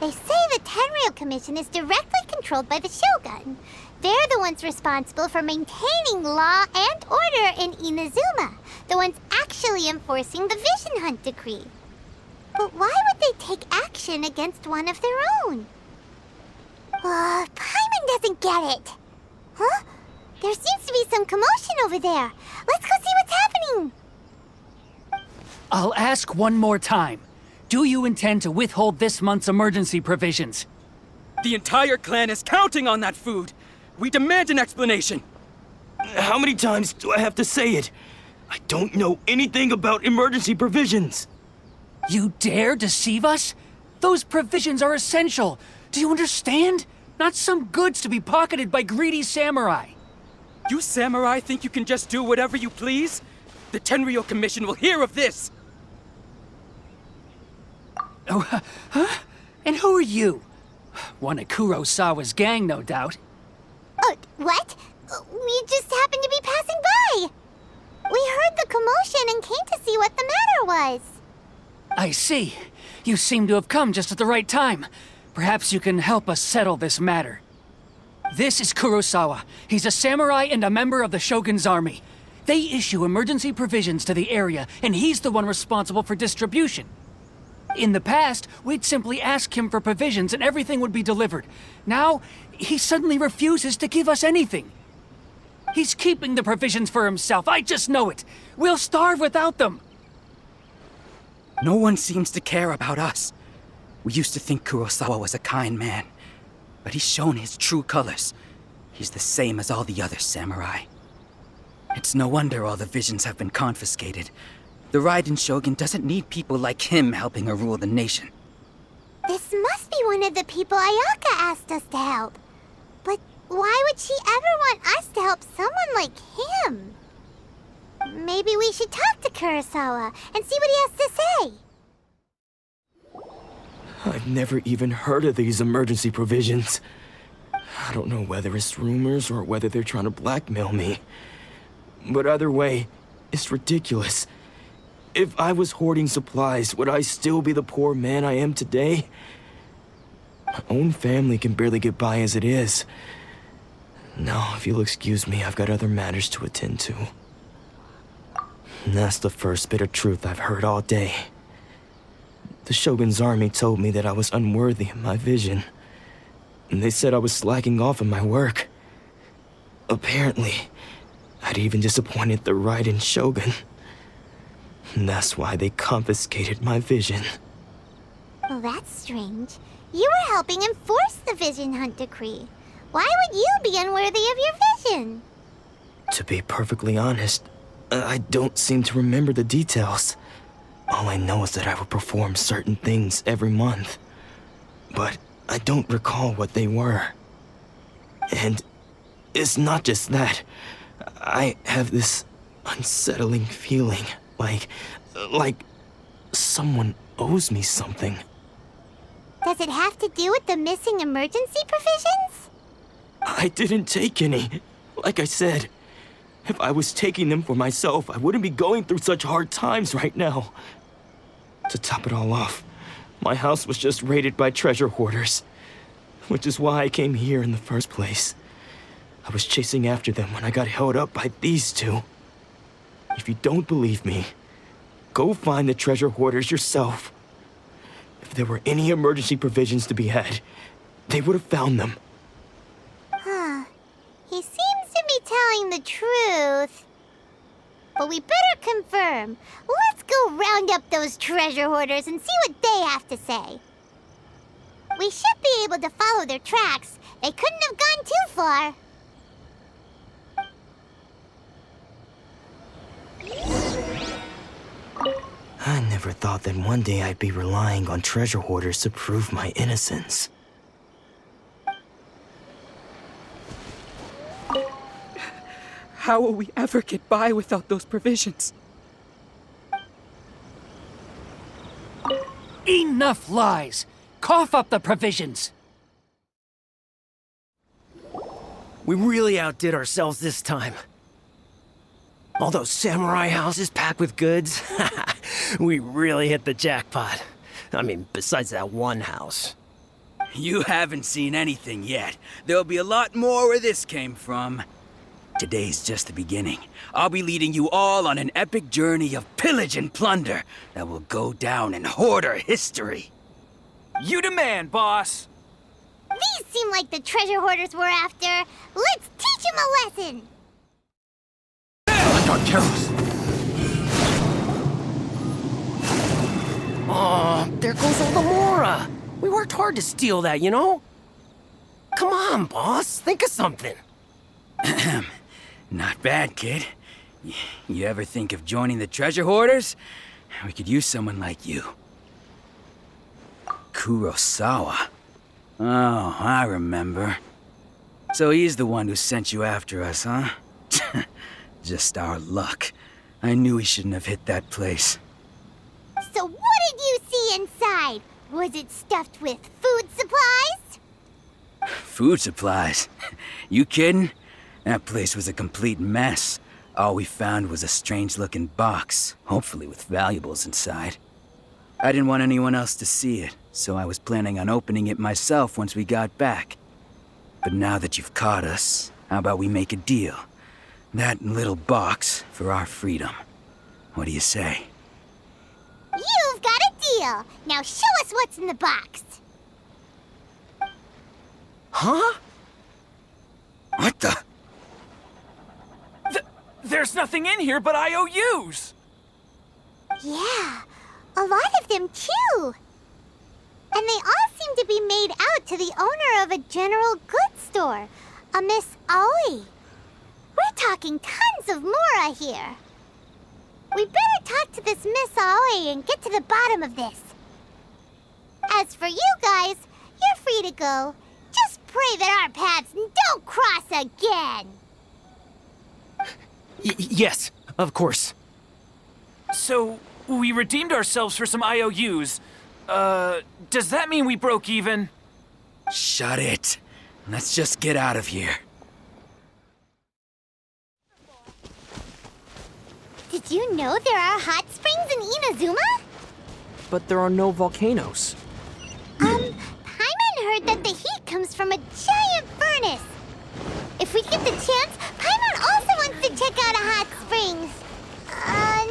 They say the Tenryou Commission is directly controlled by the Shogun. They're the ones responsible for maintaining law and order in Inazuma, the ones actually enforcing the Vision Hunt Decree. But why would they take action against one of their own? Paimon doesn't get it. Huh? There seems to be some commotion over there. Let's go see what's happening. I'll ask one more time. Do you intend to withhold this month's emergency provisions? The entire clan is counting on that food. We demand an explanation. How many times do I have to say it? I don't know anything about emergency provisions. You dare deceive us? Those provisions are essential. Do you understand? Not some goods to be pocketed by greedy samurai. You samurai think you can just do whatever you please? The Tenryou Commission will hear of this! Oh, huh? And who are you? One of Kurosawa's gang, no doubt. What? We just happened to be passing by. We heard the commotion and came to see what the matter was. I see. You seem to have come just at the right time. Perhaps you can help us settle this matter. This is Kurosawa. He's a samurai and a member of the Shogun's army. They issue emergency provisions to the area, and he's the one responsible for distribution. In the past, we'd simply ask him for provisions and everything would be delivered. Now, he suddenly refuses to give us anything. He's keeping the provisions for himself, I just know it. We'll starve without them. No one seems to care about us. We used to think Kurosawa was a kind man, but he's shown his true colors. He's the same as all the other samurai. It's no wonder all the visions have been confiscated. The Raiden Shogun doesn't need people like him helping her rule the nation. This must be one of the people Ayaka asked us to help. But why would she ever want us to help someone like him? Maybe we should talk to Kurosawa and see what he has to say. I've never even heard of these emergency provisions. I don't know whether it's rumors or whether they're trying to blackmail me. But either way, it's ridiculous. If I was hoarding supplies, would I still be the poor man I am today? My own family can barely get by as it is. Now, if you'll excuse me, I've got other matters to attend to. And that's the first bit of truth I've heard all day. The Shogun's army told me that I was unworthy of my vision. And they said I was slacking off in my work. Apparently, I'd even disappointed the Raiden Shogun. And that's why they confiscated my vision. Well, that's strange. You were helping enforce the Vision Hunt Decree. Why would you be unworthy of your vision? To be perfectly honest, I don't seem to remember the details. All I know is that I would perform certain things every month. But I don't recall what they were. And it's not just that. I have this unsettling feeling, like someone owes me something. Does it have to do with the missing emergency provisions? I didn't take any. Like I said, if I was taking them for myself, I wouldn't be going through such hard times right now. To top it all off, my house was just raided by treasure hoarders, which is why I came here in the first place. I was chasing after them when I got held up by these two. If you don't believe me, go find the treasure hoarders yourself. If there were any emergency provisions to be had, they would have found them. He seems to be telling the truth. But we better confirm. Let's go round up those treasure hoarders and see what they have to say. We should be able to follow their tracks. They couldn't have gone too far. I never thought that one day I'd be relying on treasure hoarders to prove my innocence. How will we ever get by without those provisions? Enough lies! Cough up the provisions! We really outdid ourselves this time. All those samurai houses packed with goods, we really hit the jackpot. I mean, besides that one house. You haven't seen anything yet. There'll be a lot more where this came from. Today's just the beginning. I'll be leading you all on an epic journey of pillage and plunder that will go down in Hoarder history. You demand, boss! These seem like the treasure hoarders we're after. Let's teach them a lesson! Oh, there goes Oldamora. We worked hard to steal that, you know? Come on, boss. Think of something. Not bad, kid. You ever think of joining the treasure hoarders? We could use someone like you. Kurosawa. Oh, I remember. So he's the one who sent you after us, huh? Just our luck. I knew he shouldn't have hit that place. So what did you see inside? Was it stuffed with food supplies? Food supplies? You kidding? That place was a complete mess. All we found was a strange-looking box, hopefully with valuables inside. I didn't want anyone else to see it, so I was planning on opening it myself once we got back. But now that you've caught us, how about we make a deal? That little box for our freedom. What do you say? You've got a deal. Now show us what's in the box. Huh? What the? There's nothing in here but IOUs! Yeah, a lot of them too. And they all seem to be made out to the owner of a general goods store, a Miss Aoi. We're talking tons of Mora here. We better talk to this Miss Aoi and get to the bottom of this. As for you guys, you're free to go. Just pray that our paths don't cross again. Yes, of course. So, we redeemed ourselves for some IOUs. Does that mean we broke even? Shut it. Let's just get out of here. Did you know there are hot springs in Inazuma? But there are no volcanoes. Paimon heard that the heat comes from a giant furnace. If we get the chance, Paimon also wants to check out a hot springs.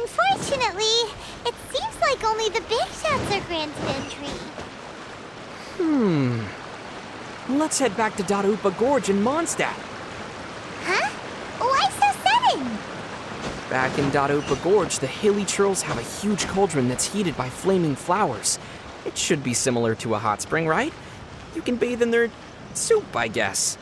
Unfortunately, it seems like only the big shots are granted entry. Let's head back to Darupa Gorge in Mondstadt. Huh? Why so sudden? Back in Darupa Gorge, the hilly churls have a huge cauldron that's heated by flaming flowers. It should be similar to a hot spring, right? You can bathe in their soup, I guess.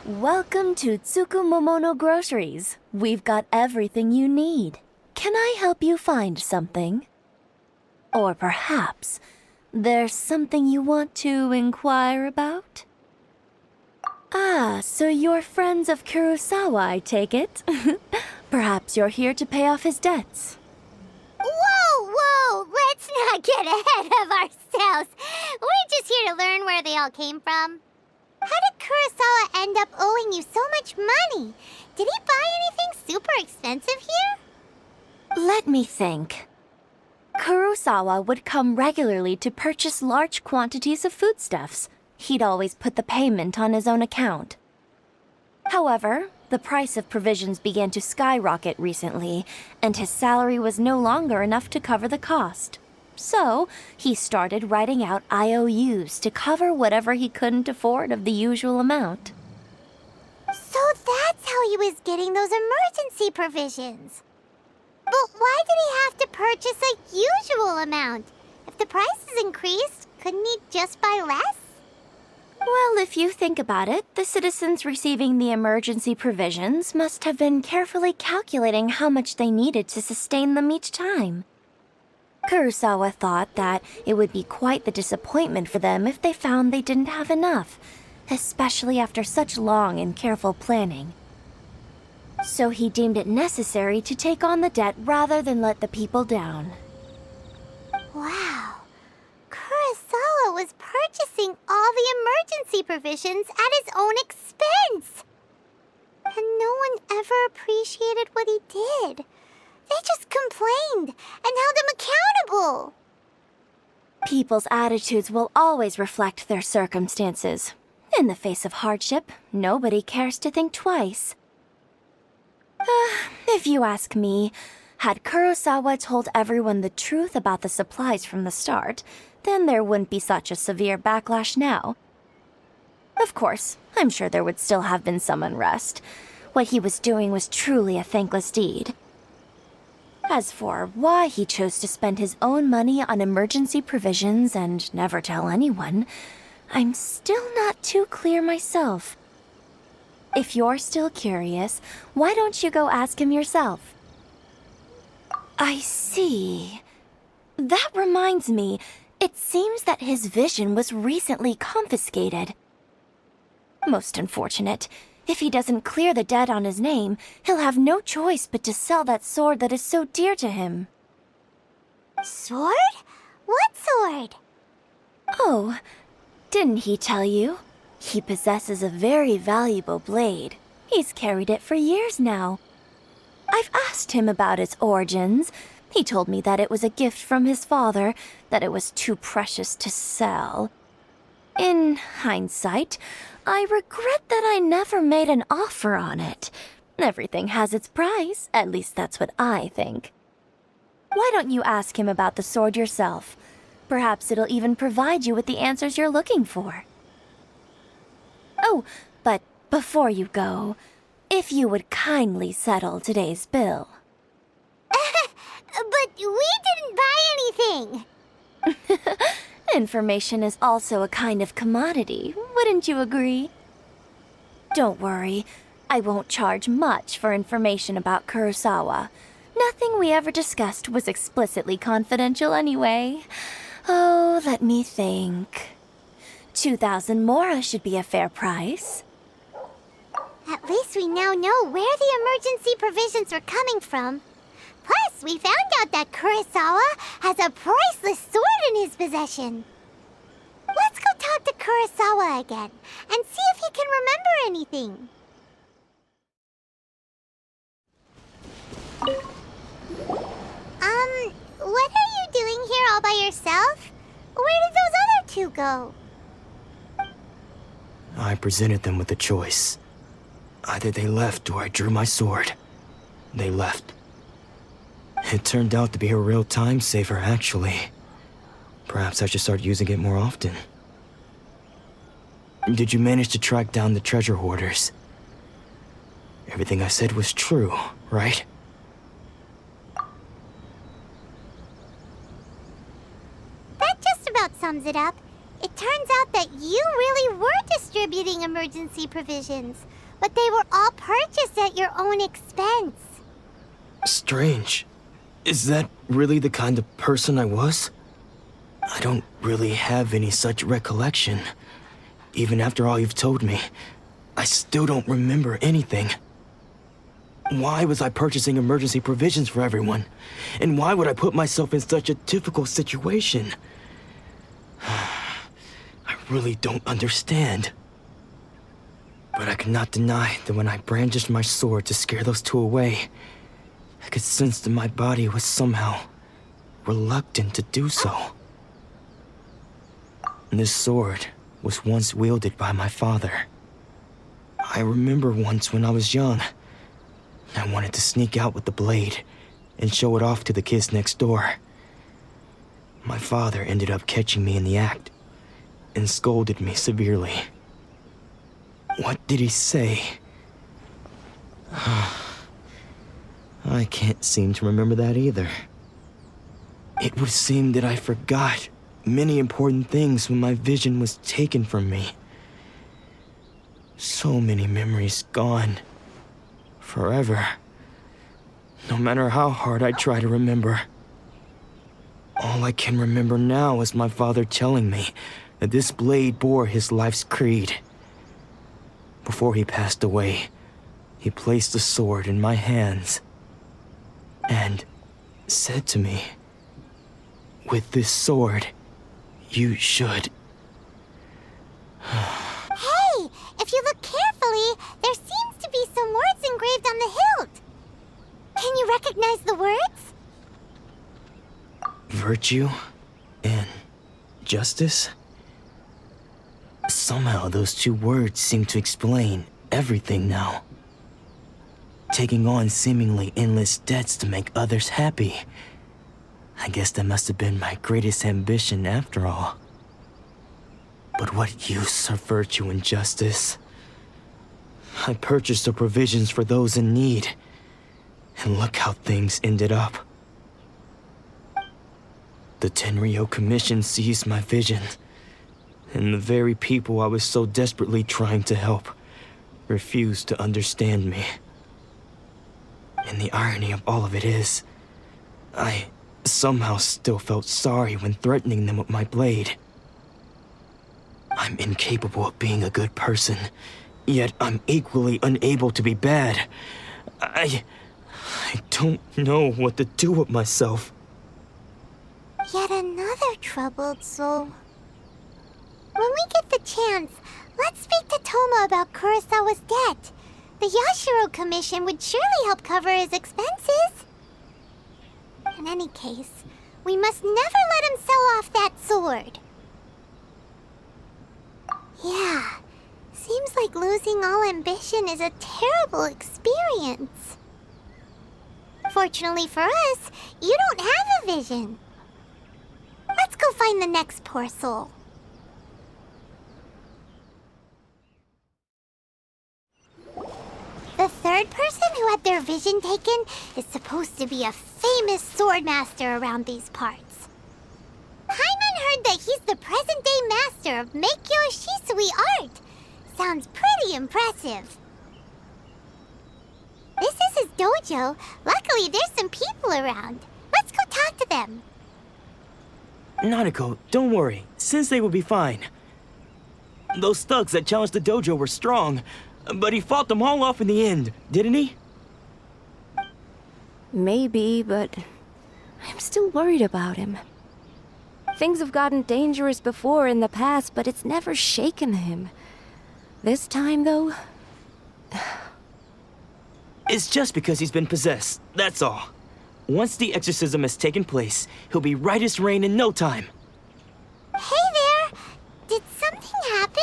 Welcome to Tsukumomono Groceries. We've got everything you need. Can I help you find something? Or perhaps there's something you want to inquire about? Ah, so you're friends of Kurosawa, I take it. Perhaps you're here to pay off his debts. Whoa! Let's not get ahead of ourselves. We're just here to learn where they all came from. How did Kurosawa end up owing you so much money? Did he buy anything super expensive here? Let me think. Kurosawa would come regularly to purchase large quantities of foodstuffs. He'd always put the payment on his own account. However, the price of provisions began to skyrocket recently, and his salary was no longer enough to cover the cost. So, he started writing out IOUs to cover whatever he couldn't afford of the usual amount. So that's how he was getting those emergency provisions. But why did he have to purchase a usual amount? If the price is increased, couldn't he just buy less? Well, if you think about it, the citizens receiving the emergency provisions must have been carefully calculating how much they needed to sustain them each time. Kurosawa thought that it would be quite the disappointment for them if they found they didn't have enough, especially after such long and careful planning. So he deemed it necessary to take on the debt rather than let the people down. Wow. Kurosawa was purchasing all the emergency provisions at his own expense. And no one ever appreciated what he did. They just complained and held him accountable. People's attitudes will always reflect their circumstances. In the face of hardship, nobody cares to think twice. If you ask me, had Kurosawa told everyone the truth about the supplies from the start, then there wouldn't be such a severe backlash now. Of course, I'm sure there would still have been some unrest. What he was doing was truly a thankless deed. As for why he chose to spend his own money on emergency provisions and never tell anyone, I'm still not too clear myself. If you're still curious, why don't you go ask him yourself? I see. That reminds me, it seems that his vision was recently confiscated. Most unfortunate. If he doesn't clear the debt on his name, he'll have no choice but to sell that sword that is so dear to him. Sword? What sword? Oh, didn't he tell you? He possesses a very valuable blade. He's carried it for years now. I've asked him about its origins. He told me that it was a gift from his father, that it was too precious to sell. In hindsight, I regret that I never made an offer on it. Everything has its price, at least that's what I think. Why don't you ask him about the sword yourself? Perhaps it'll even provide you with the answers you're looking for. Oh, but before you go, if you would kindly settle today's bill. But we didn't buy anything. Information is also a kind of commodity, wouldn't you agree? Don't worry, I won't charge much for information about Kurosawa. Nothing we ever discussed was explicitly confidential anyway. Oh, let me think. 2,000 mora should be a fair price. At least we now know where the emergency provisions were coming from. Plus, we found out that Kurosawa has a priceless sword in his possession. Let's go talk to Kurosawa again and see if he can remember anything. What are you doing here all by yourself? Where did those other two go? I presented them with a choice. Either they left or I drew my sword. They left. It turned out to be a real time saver, actually. Perhaps I should start using it more often. Did you manage to track down the treasure hoarders? Everything I said was true, right? That just about sums it up. It turns out that you really were distributing emergency provisions, but they were all purchased at your own expense. Strange. Is that really the kind of person I was? I don't really have any such recollection. Even after all you've told me, I still don't remember anything. Why was I purchasing emergency provisions for everyone? And why would I put myself in such a difficult situation? I really don't understand. But I cannot deny that when I brandished my sword to scare those two away, I could sense that my body was somehow reluctant to do so. This sword was once wielded by my father. I remember once when I was young, I wanted to sneak out with the blade and show it off to the kids next door. My father ended up catching me in the act and scolded me severely. What did he say? I can't seem to remember that either. It would seem that I forgot many important things when my vision was taken from me. So many memories gone. Forever. No matter how hard I try to remember. All I can remember now is my father telling me that this blade bore his life's creed. Before he passed away, he placed the sword in my hands and said to me, "With this sword, you should..." Hey, if you look carefully, there seems to be some words engraved on the hilt. Can Can you recognize the words? Virtue and justice? Somehow those two words seem to explain everything now. Taking on seemingly endless debts to make others happy. I guess that must have been my greatest ambition after all. But what use are virtue and justice? I purchased the provisions for those in need, and look how things ended up. The Tenryou Commission seized my vision, and the very people I was so desperately trying to help refused to understand me. And the irony of all of it is, I somehow still felt sorry when threatening them with my blade. I'm incapable of being a good person, yet I'm equally unable to be bad. I don't know what to do with myself. Yet another troubled soul. When we get the chance, let's speak to Toma about Kurosawa's debt. The Yashiro Commission would surely help cover his expenses. In any case, we must never let him sell off that sword. Yeah, seems like losing all ambition is a terrible experience. Fortunately for us, you don't have a vision. Let's go find the next poor soul. The third person who had their vision taken is supposed to be a famous swordmaster around these parts. Paimon heard that he's the present-day master of Meikyo Shisui art. Sounds pretty impressive. This is his dojo. Luckily, there's some people around. Let's go talk to them. Nanako, don't worry. Sensei will be fine. Those thugs that challenged the dojo were strong, but he fought them all off in the end, didn't he? Maybe, but I'm still worried about him. Things have gotten dangerous before in the past, but it's never shaken him. This time, though... It's just because he's been possessed, that's all. Once the exorcism has taken place, he'll be right as rain in no time. Hey there! Did something happen?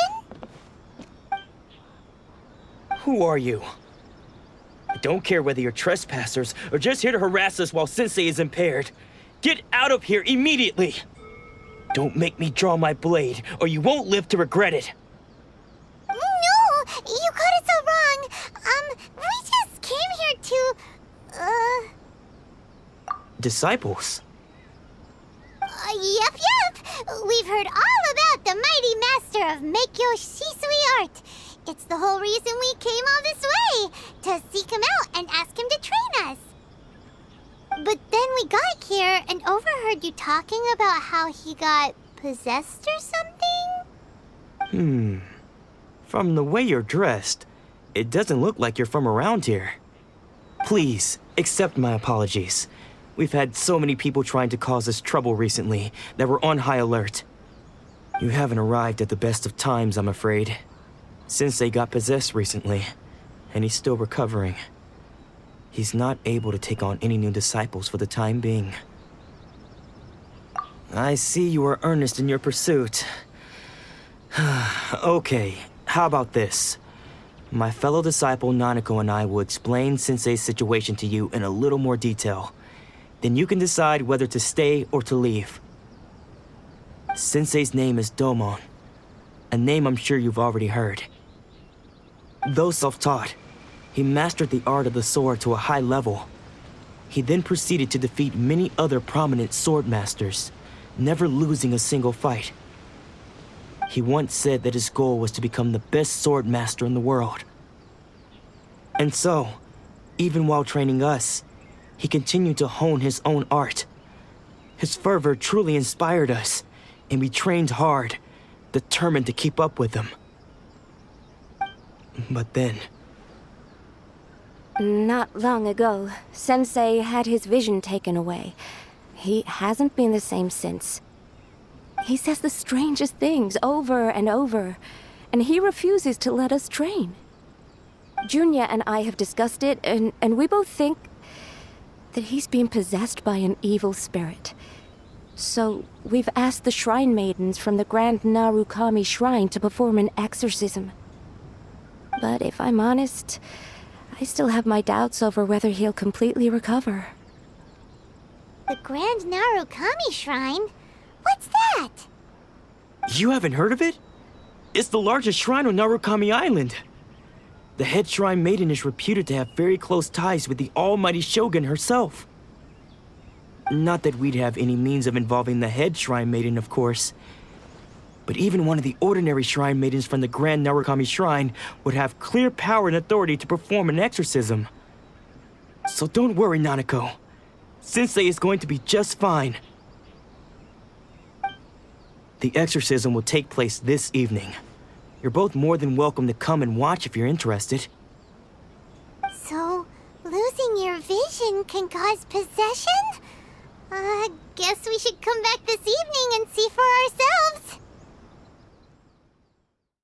Who are you? I don't care whether you're trespassers or just here to harass us while Sensei is impaired. Get out of here immediately! Don't make me draw my blade, or you won't live to regret it. No! You got it so wrong! We just came here to... Disciples? Yep. We've heard all about the mighty master of Meikyo Shisui art. It's the whole reason we came all this way, to seek him out and ask him to train us. But then we got here and overheard you talking about how he got possessed or something? From the way you're dressed, it doesn't look like you're from around here. Please, accept my apologies. We've had so many people trying to cause us trouble recently that we're on high alert. You haven't arrived at the best of times, I'm afraid. Sensei got possessed recently, and he's still recovering. He's not able to take on any new disciples for the time being. I see you are earnest in your pursuit. Okay, how about this? My fellow disciple Nanako and I will explain Sensei's situation to you in a little more detail. Then you can decide whether to stay or to leave. Sensei's name is Domon, a name I'm sure you've already heard. Though self-taught, he mastered the art of the sword to a high level. He then proceeded to defeat many other prominent sword masters, never losing a single fight. He once said that his goal was to become the best sword master in the world. And so, even while training us, he continued to hone his own art. His fervor truly inspired us, and we trained hard, determined to keep up with him. But then... Not long ago, Sensei had his vision taken away. He hasn't been the same since. He says the strangest things over and over, and he refuses to let us train. Junya and I have discussed it, and we both think that he's being possessed by an evil spirit. So, we've asked the Shrine Maidens from the Grand Narukami Shrine to perform an exorcism. But if I'm honest, I still have my doubts over whether he'll completely recover. The Grand Narukami Shrine? What's that? You haven't heard of it? It's the largest shrine on Narukami Island. The head shrine maiden is reputed to have very close ties with the almighty Shogun herself. Not that we'd have any means of involving the head shrine maiden, of course. But even one of the ordinary shrine maidens from the Grand Narukami Shrine would have clear power and authority to perform an exorcism. So don't worry, Nanako. Sensei is going to be just fine. The exorcism will take place this evening. You're both more than welcome to come and watch if you're interested. So, losing your vision can cause possession? Guess we should come back this evening and